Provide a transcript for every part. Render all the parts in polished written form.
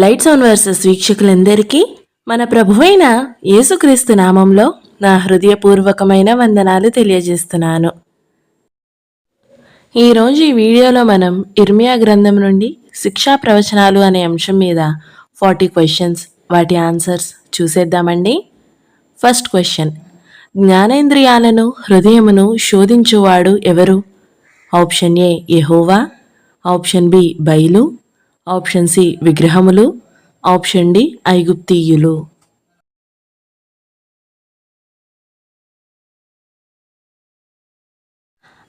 Lights on versus వీక్షకులందరికీ మన ప్రభువైన యేసుక్రీస్తు నామంలో నా హృదయపూర్వకమైన వందనాలు తెలియజేస్తున్నాను. ఈరోజు ఈ వీడియోలో మనం ఇర్మియా గ్రంథం నుండి శిక్షా ప్రవచనాలు అనే అంశం మీద 40 క్వశ్చన్స్, వాటి ఆన్సర్స్ చూసేద్దామండి. ఫస్ట్ క్వశ్చన్, జ్ఞానేంద్రియాలను హృదయమును శోధించువాడు ఎవరు? ఆప్షన్ ఏ యెహోవా, ఆప్షన్ బి బయలు, ఆప్షన్ సి విగ్రహములు, ఆప్షన్ డి ఐగుప్తీయులు.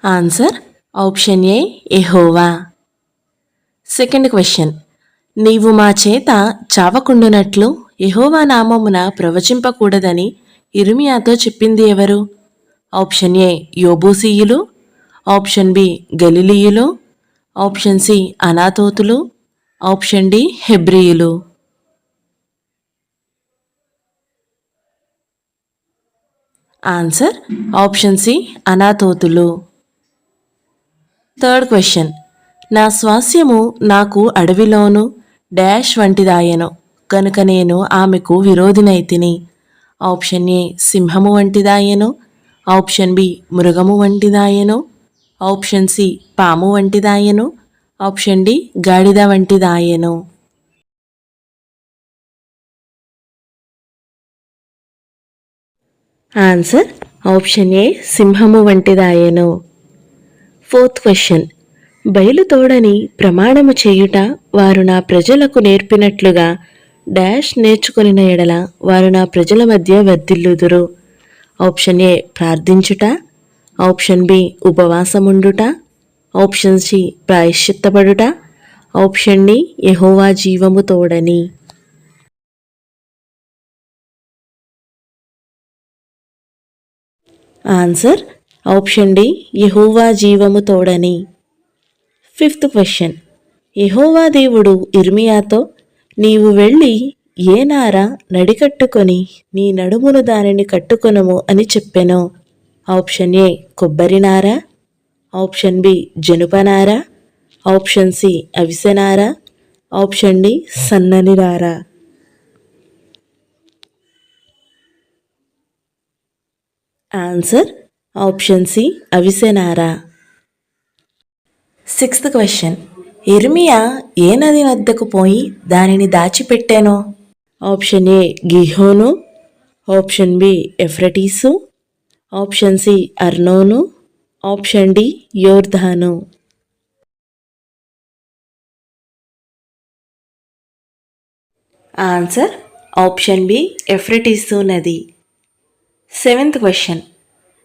ఆన్సర్ ఆప్షన్ ఏ యెహోవా. సెకండ్ క్వశ్చన్, నీవు మా చేత చావకుండునట్లు యెహోవా నామమున ప్రవచింపకూడదని ఇర్మియాతో చెప్పింది ఎవరు? ఆప్షన్ ఏ యోబూసీయులు, ఆప్షన్ బి గలిలీయులు, ఆప్షన్ సి అనాతోతులు, ఆప్షన్ డి హెబ్రీయులు. ఆన్సర్ ఆప్షన్ సి అనాతోతులు. థర్డ్ క్వశ్చన్, నా స్వాస్యము నాకు అడవిలోను డాష్ వంటిదాయను కనుక నేను ఆమెకు విరోధినైతిని. ఆప్షన్ ఏ సింహము వంటిదాయను, ఆప్షన్ బి మృగము వంటిదాయను, ఆప్షన్ సి పాము వంటిదాయను, ఆప్షన్ డి గాడిద వంటిదాయను. ఆన్సర్ ఆప్షన్ ఏ సింహము వంటిదాయను. ఫోర్త్ క్వశ్చన్, బయలుతోడని ప్రమాణము చేయుట వారు నా ప్రజలకు నేర్పినట్లుగా డాష్ నేర్చుకొనిన ఎడల వారు నా ప్రజల మధ్య వర్ధిల్లుదురు. ఆప్షన్ ఏ ప్రార్థించుట, ఆప్షన్ బి ఉపవాసముండుట, ఆప్షన్ సి ప్రాయశ్చిత్తపడుట, ఆప్షన్ డి యెహోవా జీవము తోడని. ఆన్సర్ ఆప్షన్ డి యెహోవా జీవము తోడని. ఫిఫ్త్ క్వశ్చన్, యెహోవా దేవుడు ఇర్మియాతో నీవు వెళ్ళి ఏ నార నడికట్టుకొని నీ నడుమును దానిని కట్టుకొనము అని చెప్పెను. ఆప్షన్ ఏ కొబ్బరి నార, ఆప్షన్ బి జనుపనార, ఆప్షన్ సి అవిసెనార, ఆప్షన్ డి సన్నని నార. ఆన్సర్ ఆప్షన్ సి అవిసెనార. సిక్స్త్ క్వశ్చన్, ఇర్మియా ఏ నది వద్దకు పోయి దానిని దాచిపెట్టాను? ఆప్షన్ ఏ గిహోను, ఆప్షన్ బి ఎఫ్రటీసు, ఆప్షన్ సి అర్నోను, ఆప్షన్ డి యోర్ధాను. ఆన్సర్ ఆప్షన్ బి ఎఫ్రటీసు నది. సెవెంత్ క్వశ్చన్,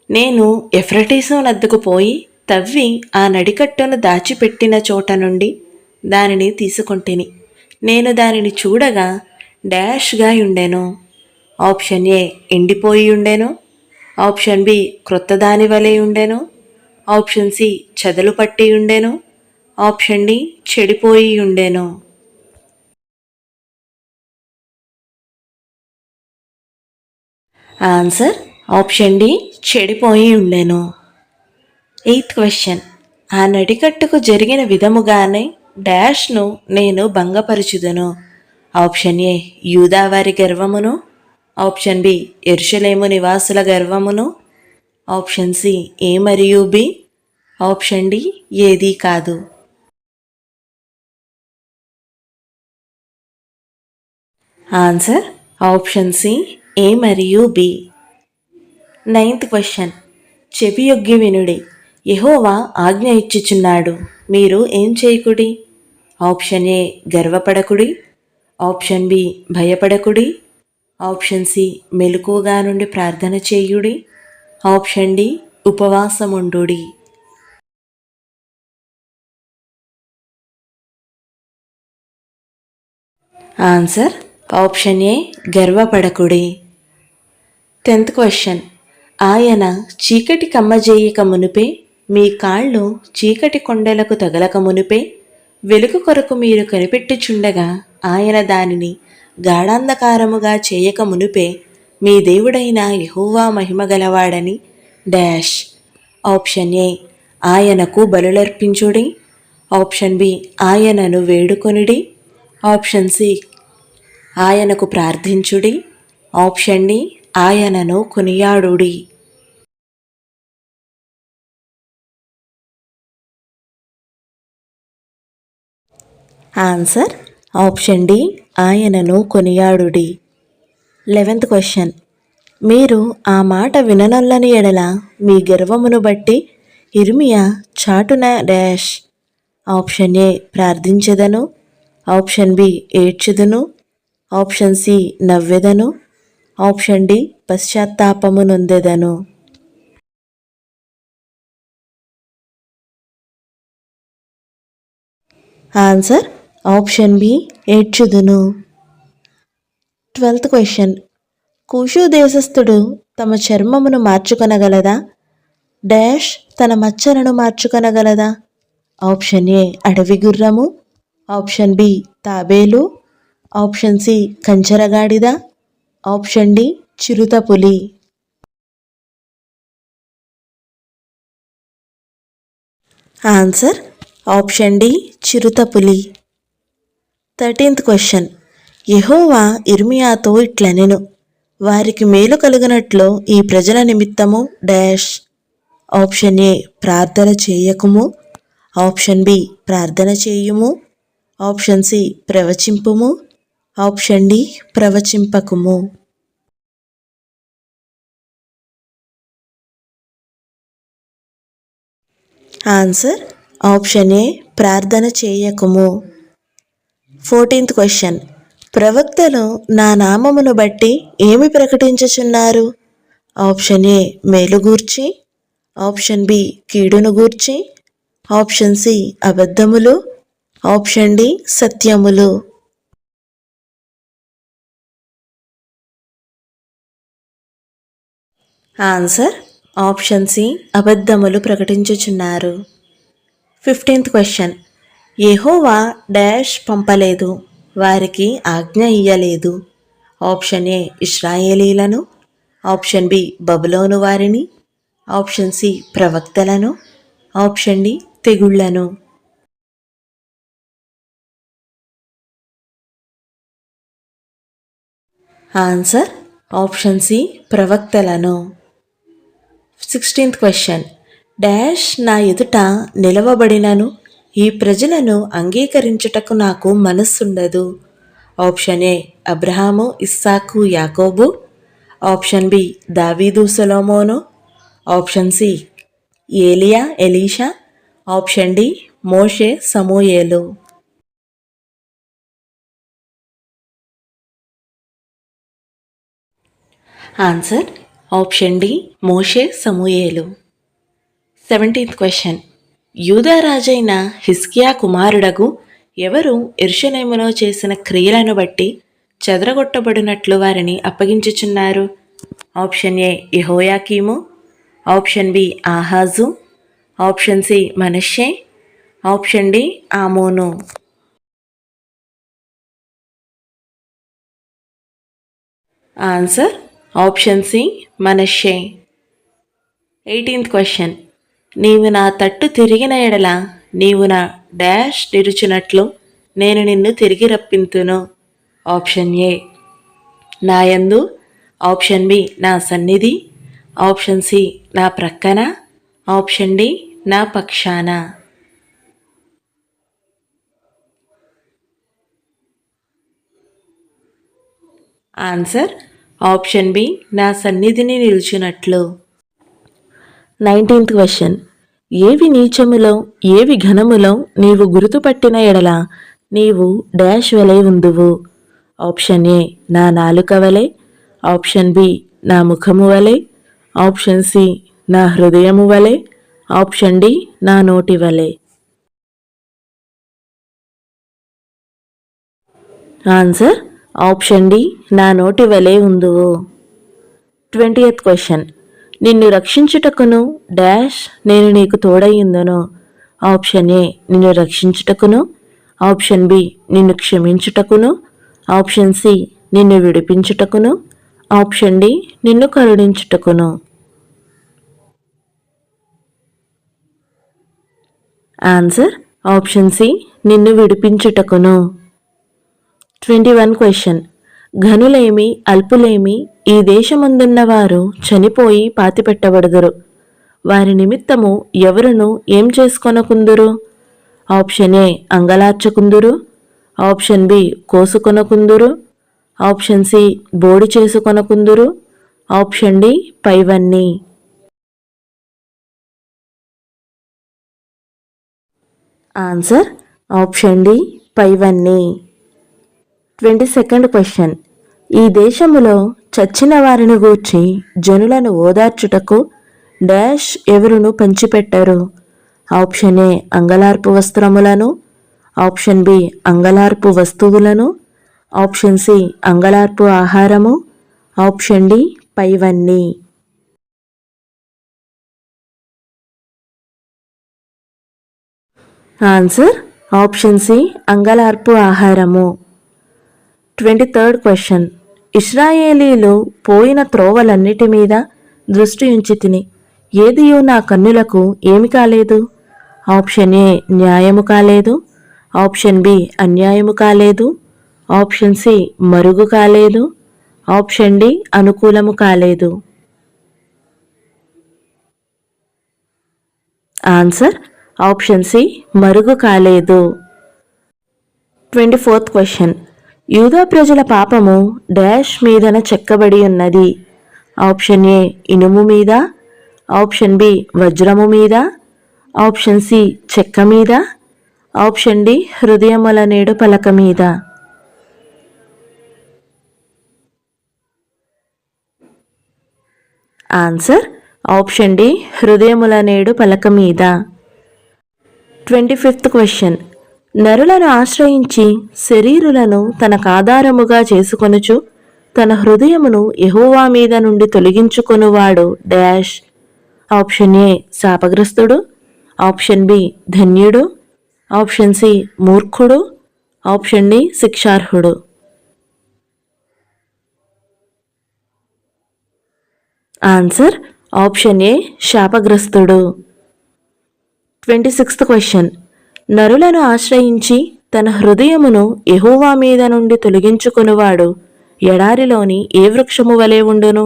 నేను ఎఫ్రటీసు నద్దకు పోయి తవ్వి ఆ నడికట్టును దాచిపెట్టిన చోట నుండి దానిని తీసుకొంటిని. నేను దానిని చూడగా డాష్గా ఉండెను. ఆప్షన్ ఏ ఎండిపోయి ఉండెను, ఆప్షన్ బి క్రొత్త దాని వలె ఉండెను, ఆప్షన్ సి చెదలు పట్టి ఉండెను, ఆప్షన్ డి చెడిపోయి ఉండెను. ఆన్సర్ ఆప్షన్ డి చెడిపోయి ఉండెను. ఎయిత్ క్వశ్చన్, ఆ నడికట్టుకు జరిగిన విధముగానే డాష్ను నేను భంగపరచుదును. ఆప్షన్ ఏ యూదావారి గర్వమును, ఆప్షన్ బి యెరూషలేము నివాసుల గర్వమును, ఆప్షన్ సి ఏ మరియు బి, ఆప్షన్ డి ఏదీ కాదు. ఆన్సర్ ఆప్షన్ సి ఏ మరియు బి. నైన్త్ క్వశ్చన్, చెవియొగ్గి వినుడి, యెహోవా ఆజ్ఞ ఇచ్చుచున్నాడు, మీరు ఏం చేయకుడి? ఆప్షన్ ఏ గర్వపడకుడి, ఆప్షన్ బి భయపడకుడి, ఆప్షన్ సి మెలకువగా నుండి ప్రార్థన చేయుడి, ఆప్షన్ డి ఉపవాసముండుడి. ఆన్సర్ ఆప్షన్ ఏ గర్వపడకుడి. 10th క్వశ్చన్, ఆయన చీకటి కమ్మజేయక మునిపే, మీ కాళ్ళు చీకటి కొండలకు తగలక మునిపే, వెలుగు కొరకు మీరు కనిపెట్టుచుండగా ఆయన దానిని గాఢాంధకారముగా చేయక మునిపే, మీ దేవుడైన యెహోవా మహిమగలవాడని డాష్. ఆప్షన్ ఏ ఆయనకు బలులర్పించుడి, ఆప్షన్ బి ఆయనను వేడుకొనిడి, ఆప్షన్ సి ఆయనకు ప్రార్థించుడి. ఆప్షన్ డి ఆయనను కొనియాడుడి. ఆన్సర్ ఆప్షన్ డి ఆయనను కొనియాడుడి. 11th question. మీరు ఆ మాట విననొల్లని ఎడల మీ గర్వమును బట్టి ఇర్మియా చాటున డాష్. ఆప్షన్ ఏ ప్రార్థించెదను, ఆప్షన్ బి ఏడ్చెదను, ఆప్షన్ సి నవ్వెదను, ఆప్షన్ డి పశ్చాత్తాపము నొందెదను. ఆన్సర్ ఆప్షన్ బి ఏడ్చుదును. 12th question. కూషు దేశస్థుడు తమ చర్మమును మార్చుకొనగలదా డాష్ తన మచ్చలను మార్చుకొనగలదా? ఆప్షన్ ఏ అడవి గుర్రము, ఆప్షన్ బి తాబేలు, ఆప్షన్ సి కంచరగాడిద, ఆప్షన్ డి చిరుతపులి. ఆన్సర్ ఆప్షన్ డి చిరుతపులి. 13th question. యెహోవా ఇర్మియాతో ఇట్లనెను, వారికి మేలు కలుగునట్లు ఈ ప్రజల నిమిత్తము డాష్. ఆప్షన్ ఏ ప్రార్థన చేయకుము, ఆప్షన్ బి ప్రార్థన చేయుము, ఆప్షన్ సి ప్రవచింపుము, ఆప్షన్ డి ప్రవచింపకుము. ఆన్సర్ ఆప్షన్ ఏ ప్రార్థన చేయకుము. 14th question. ప్రవక్తలు నా నామమును బట్టి ఏమి ప్రకటించుచున్నారు? ఆప్షన్ ఏ మేలు గూర్చి, ఆప్షన్ బి కీడును గూర్చి, ఆప్షన్ సి అబద్ధములు, ఆప్షన్ డి సత్యములు. ఆన్సర్ ఆప్షన్ సి అబద్ధములు ప్రకటించుచున్నారు. 15th question. యెహోవా డాష్ పంపలేదు, వారికి ఆజ్ఞ ఇయ్యలేదు. ఆప్షన్ ఏ ఇశ్రాయేలీలను, ఆప్షన్ బి బబులోను వారిని, ఆప్షన్ సి ప్రవక్తలను, ఆప్షన్ డి తెగుళ్లను. ఆన్సర్ ఆప్షన్ సి ప్రవక్తలను. 16th question. డాష్ నా ఎదుట నిలవబడినను ఈ ప్రజలను అంగీకరించుటకు నాకు మనస్సుండదు. ఆప్షన్ ఏ అబ్రహాము ఇస్సాకు యాకోబు, ఆప్షన్ బి దావీదు సొలొమోను, ఆప్షన్ సి ఏలియా ఎలీషా, ఆప్షన్ డి మోషే సమూయేలు. ఆన్సర్ ఆప్షన్ డి మోషే సమూయేలు. 17th question. యూదా రాజైన హిజ్కియా కుమారుడగు ఎవరు యెరూషలేములో చేసిన క్రియలను బట్టి చెదరగొట్టబడినట్లు వారిని అప్పగించుచున్నారు? ఆప్షన్ ఏ యెహోయాకీము, ఆప్షన్ బి ఆహాజు, ఆప్షన్ సి మనష్షే, ఆప్షన్ డి ఆమోను. ఆన్సర్ ఆప్షన్ సి మనష్షే. 18th question. నీవు నా తట్టు తిరిగిన ఎడల నీవు నా డాష్ తెరుచునట్లు నేను నిన్ను తిరిగి రప్పింతును. ఆప్షన్ ఏ నా యందు, ఆప్షన్ బి నా సన్నిధి, ఆప్షన్ సి నా ప్రక్కన, ఆప్షన్ డి నా పక్షాన. ఆన్సర్ ఆప్షన్ బి నా సన్నిధిని నిలుచున్నట్లు. 19th question. ఏవి నీచములో ఏవి ఘనములో నీవు గుర్తుపట్టిన ఎడల నీవు డాష్ వలె ఉందువు? ఆప్షన్ ఏ నా నాలుక వలె, ఆప్షన్ బి నా ముఖము వలె, ఆప్షన్ సి నా హృదయము వలె, ఆప్షన్ డి నా నోటి వలె. ఆన్సర్ ఆప్షన్ డి నా నోటి వలె ఉందువు. 20th question. నిన్ను రక్షించుటకును డాష్ నేను నీకు తోడయ్యుందును. ఆప్షన్ ఏ నిన్ను రక్షించుటకును, ఆప్షన్ బి నిన్ను క్షమించుటకును, ఆప్షన్ సి నిన్ను విడిపించుటకును, ఆప్షన్ డి నిన్ను కరుణించుటకును. ఆన్సర్ ఆప్షన్ సి నిన్ను విడిపించుటకును. 21 క్వశ్చన్. ఘనులేమి అల్పులేమి ఈ దేశమందున్నవారు చనిపోయి పాతిపెట్టబడుదురు. వారి నిమిత్తము ఎవరును ఏం చేసుకొనకుందురు? ఆప్షన్ ఏ అంగలార్చకుందురు, ఆప్షన్ బి కోసుకొనకుందురు, ఆప్షన్ సి బోడి చేసుకొనకుందురు, ఆప్షన్ డి పైవన్నీ. ఆన్సర్ ఆప్షన్ డి పైవన్నీ. 22nd question. ఈ దేశములో చచ్చిన వారిని గూర్చి జనులను ఓదార్చుటకు డాష్ ఎవరును పంచిపెట్టరు? ఆప్షన్ ఏ అంగలార్పు వస్త్రములను, ఆప్షన్ బి అంగలార్పు వస్తువులను, ఆప్షన్ సి అంగలార్పు ఆహారము, ఆప్షన్ డి పైవన్నీ. ఆన్సర్ ఆప్షన్ సి అంగలార్పు ఆహారము. 23rd question. ఇశ్రాయేలీలు పోయిన త్రోవలన్నిటి మీద దృష్టి ఉంచి తిని ఏదియో నా కన్నులకు ఏమి కాలేదు? ఆప్షన్ ఏ న్యాయము కాలేదు, ఆప్షన్ బి అన్యాయము కాలేదు, ఆప్షన్ సి మరుగు కాలేదు, ఆప్షన్ డి అనుకూలము కాలేదు. ఆన్సర్ ఆప్షన్ సి మరుగు కాలేదు. 24th question. యూదా ప్రజల పాపము డాష్ మీదన చెక్కబడి ఉన్నది? ఆప్షన్ ఏ ఇనుము మీద, ఆప్షన్ బి వజ్రము మీద, ఆప్షన్ సి చెక్క మీద, ఆప్షన్ డి హృదయముల నేడు పలక మీద. ఆన్సర్ ఆప్షన్ డి హృదయముల నేడు పలక మీద. 25th question. నరులను ఆశ్రయించి శరీరులను తనకాధారముగా చేసుకొనుచు తన హృదయమును యెహోవా మీద నుండి తొలగించుకొనువాడు డాష్? ఆప్షన్ ఏ శాపగ్రస్తుడు, ఆప్షన్ బి ధన్యుడు, ఆప్షన్ సి మూర్ఖుడు, ఆప్షన్ డి శిక్షార్హుడు. ఆన్సర్ ఆప్షన్ ఏ శాపగ్రస్తుడు. 26th question. నరులను ఆశ్రయించి తన హృదయమును యెహోవా మీద నుండి తొలగించుకొనువాడు ఎడారిలోని ఏ వృక్షము వలె ఉండును?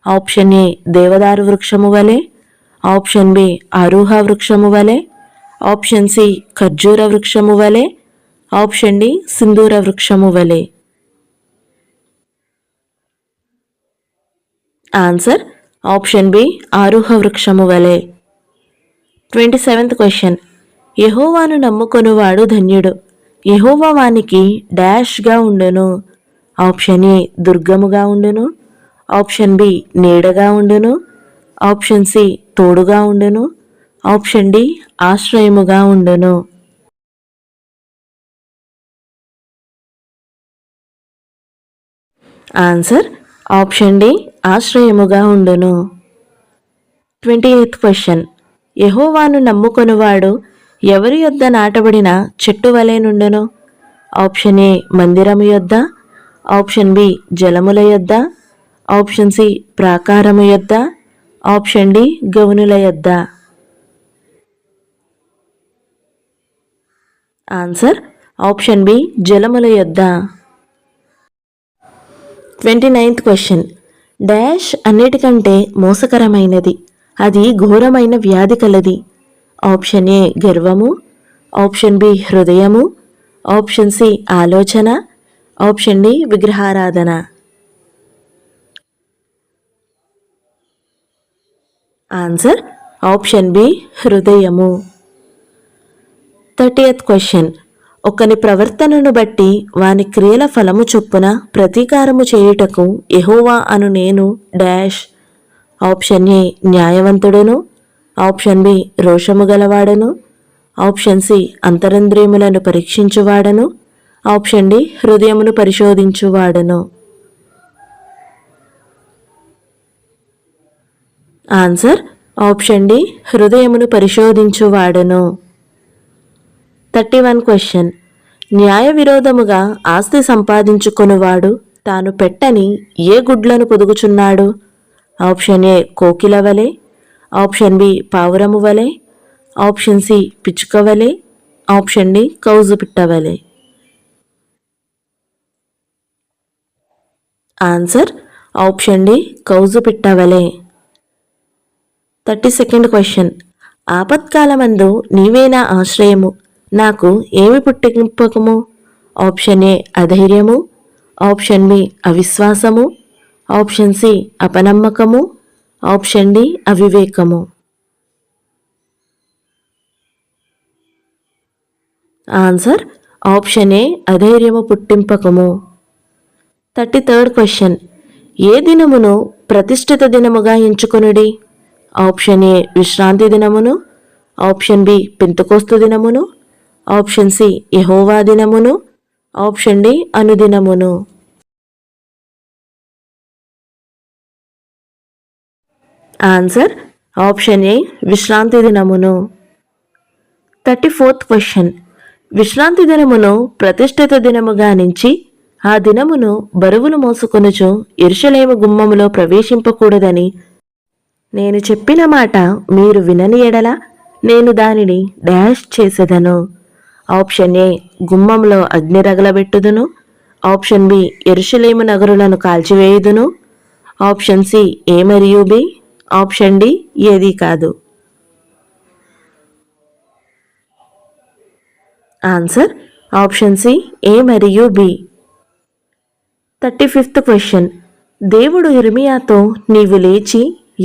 ఆప్షన్ ఏ దేవదారు వృక్షము వలె, ఆప్షన్ బి ఆరూహ వృక్షము వలె, ఆప్షన్ సి ఖర్జూర వృక్షము వలె, ఆప్షన్ డి సింధూర వృక్షము వలె. ఆన్సర్ ఆప్షన్ బి ఆరూహ వృక్షము వలె. 27th question. యెహోవాను నమ్ముకొనువాడు ధన్యుడు, యెహోవా వానికి డాష్గా ఉండును? ఆప్షన్ ఏ దుర్గముగా ఉండును, ఆప్షన్ బి నీడగా ఉండును, ఆప్షన్ సి తోడుగా ఉండును, ఆప్షన్ డి ఆశ్రయముగా ఉండును. ఆన్సర్ ఆప్షన్ డి ఆశ్రయముగా ఉండును. 28th question. యెహోవాను నమ్ముకొనువాడు ఎవరి యొద్ద నాటబడిన చెట్టు వలె నుండును? ఆప్షన్ ఏ మందిరము యొద్ద, ఆప్షన్ బి జలముల యొద్ద, ఆప్షన్ సి ప్రాకారము యొద్ద, ఆప్షన్ డి గవనుల యొద్ద. ఆన్సర్ ఆప్షన్ బి జలముల యొద్ద. 29th question. డాష్ అన్నిటికంటే మోసకరమైనది, అది ఘోరమైన వ్యాధి కలది? ఆప్షన్ ఏ గర్వము, ఆప్షన్ బి హృదయము, ఆప్షన్ సి ఆలోచన, ఆప్షన్ డి విగ్రహారాధన. ఆన్సర్ ఆప్షన్ బి హృదయము. 30th question. ఒకని ప్రవర్తనను బట్టి వాని క్రియల ఫలము చొప్పున ప్రతీకారము చేయుటకు యెహోవా అను నేను డాష్? ఆప్షన్ ఏ న్యాయవంతుడును, ఆప్షన్ బి రోషము గలవాడను, ఆప్షన్ సి అంతరంద్రియములను పరీక్షించువాడను, ఆప్షన్ డి హృదయమును పరిశోధించువాడను. ఆన్సర్ ఆప్షన్ డి హృదయమును పరిశోధించువాడను. 31 క్వశ్చన్. న్యాయ విరోధముగా ఆస్తి సంపాదించుకొనువాడు తాను పెట్టని ఏ గుడ్లను పొదుగుచున్నాడు? ఆప్షన్ ఏ కోకిల వలె, ఆప్షన్ బి పావురము వలె, ఆప్షన్ సి పిచ్చుక వలె, ఆప్షన్ డి కౌజు పిట్ట వలె. ఆన్సర్ ఆప్షన్ డి కౌజు పిట్టవలే. 32nd question. ఆపత్కాలమందు నీవే నా ఆశ్రయము, నాకు ఏమి పుట్టింపకము? ఆప్షన్ ఏ అధైర్యము, ఆప్షన్ బి అవిశ్వాసము, ఆప్షన్ సి అపనమ్మకము, ఆప్షన్ డి అవివేకము. ఆన్సర్ ఆప్షన్ ఏ అధైర్యము పుట్టింపకము. 33rd question. ఏ దినమును ప్రతిష్ఠిత దినముగా ఎంచుకొనుడి? ఆప్షన్ ఏ విశ్రాంతి దినమును, ఆప్షన్ బి పెంతెకోస్తు దినమును, ఆప్షన్ సి యెహోవా దినమును, ఆప్షన్ డి అనుదినమును. ఆన్సర్ ఆప్షన్ ఏ విశ్రాంతి దినమును. 34th question. విశ్రాంతి దినమును ప్రతిష్ఠిత దినముగా నుంచి ఆ దినమును బరువులు మోసుకొనుచు యెరూషలేము గుమ్మములో ప్రవేశింపకూడదని నేను చెప్పిన మాట మీరు వినని ఎడల నేను దానిని డాష్ చేసేదను. ఆప్షన్ ఏ గుమ్మంలో అగ్ని రగలబెట్టుదును, ఆప్షన్ బి యెరూషలేము నగరులను కాల్చివేయుదును, ఆప్షన్ సి ఏ మరియు బి, ఆప్షన్ డి ఏది కాదు. ఆన్సర్ ఆప్షన్ సి ఏ మరియు బి. 35th question. దేవుడు ఇర్మియాతో నీవు లేచి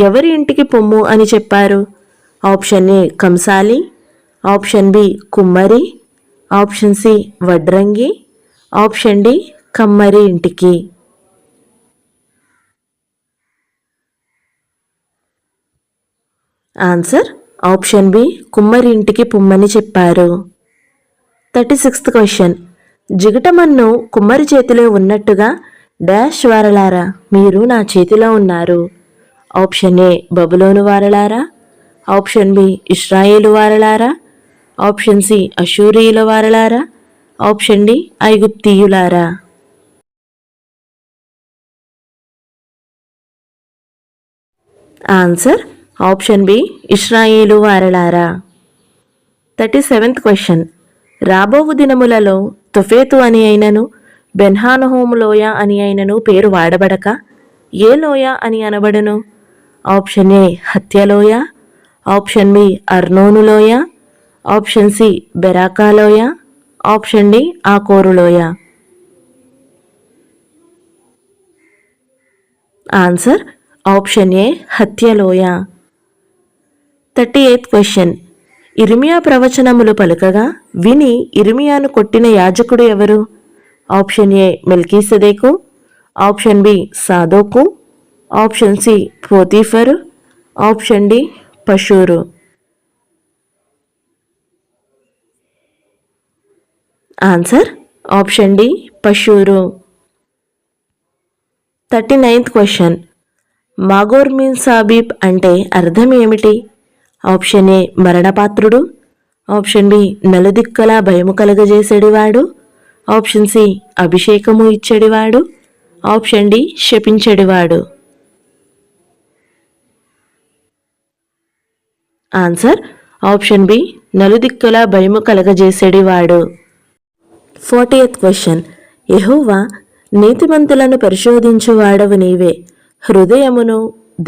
ఎవరి ఇంటికి పొమ్ము అని చెప్పారు? ఆప్షన్ ఏ కంసాలి, ఆప్షన్ బి కుమ్మరి, ఆప్షన్ సి వడ్రంగి, ఆప్షన్ డి కమ్మరి ఇంటికి. ఆన్సర్ ఆప్షన్ బి కుమ్మరి ఇంటికి పొమ్మని చెప్పారు. 36th question. జిగటమన్ను కుమ్మరి చేతిలో ఉన్నట్టుగా డాష్ వారలారా మీరు నా చేతిలో ఉన్నారు. ఆప్షన్ ఏ బబులోను వారలారా, ఆప్షన్ బి ఇశ్రాయేలు వారలారా, ఆప్షన్ సి అషూరియుల వారలారా, ఆప్షన్ డి ఐగుప్తీయులారా. ఆన్సర్ ఆప్షన్ బి ఇశ్రాయేలు వారలారా. 37th question. రాబోవు దినములలో తొఫేతు అని అయినను బెన్హానహోము లోయ అని అయినను పేరు వాడబడక ఏ లోయ అని అనబడును? ఆప్షన్ ఏ హత్యలోయ, ఆప్షన్ బి అర్నోను లోయ, ఆప్షన్ సి బెరాకా లోయ, ఆప్షన్ డి ఆకోరు లోయ. ఆన్సర్ ఆప్షన్ ఏ హత్యలోయ. 38th question. ఇర్మియా ప్రవచనములు పలుకగా విని ఇర్మియాను కొట్టిన యాజకుడు ఎవరు? ఆప్షన్ ఏ మెల్కీసెదెకు, ఆప్షన్ బి సాదోకు, ఆప్షన్ సి పోతీఫరు, ఆప్షన్ డి పషూరు. ఆన్సర్ ఆప్షన్ డి పషూరు. 39th question. మాగోర్మిన్ సాబీబ్ అంటే అర్థం ఏమిటి? ఆప్షన్ ఏ మరణపాత్రుడు, ఆప్షన్ బి నలుదిక్కలా భయము కలగజేసేడివాడు, ఆప్షన్ సి అభిషేకము ఇచ్చేడివాడు, option D శపించేడివాడు. Answer option B నలుదిక్కులా భయము కలగజేసేడివాడు. 40th question. యెహోవా నీతిమంతులను పరిశోధించువాడవు నీవే, హృదయమును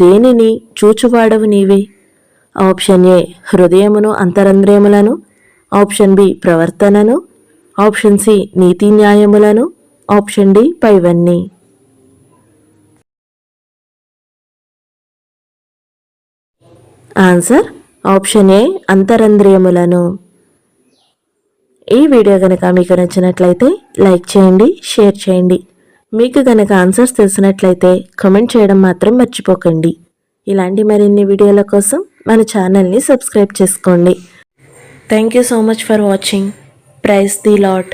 దేనిని చూచువాడవు నీవే. ఆప్షన్ ఏ హృదయమును అంతరంద్రియములను, ఆప్షన్ బి ప్రవర్తనను, ఆప్షన్ సి నీతి న్యాయములను, ఆప్షన్ డి పైవన్నీ. ఆన్సర్ ఆప్షన్ ఏ అంతరంద్రియములను. ఈ వీడియో కనుక మీకు నచ్చినట్లయితే లైక్ చేయండి, షేర్ చేయండి. మీకు కనుక ఆన్సర్స్ తెలిసినట్లయితే కామెంట్ చేయడం మాత్రం మర్చిపోకండి. ఇలాంటి మరిన్ని వీడియోల కోసం మన ఛానల్ని సబ్స్క్రైబ్ చేసుకోండి. Thank you so much for watching. Praise the lord.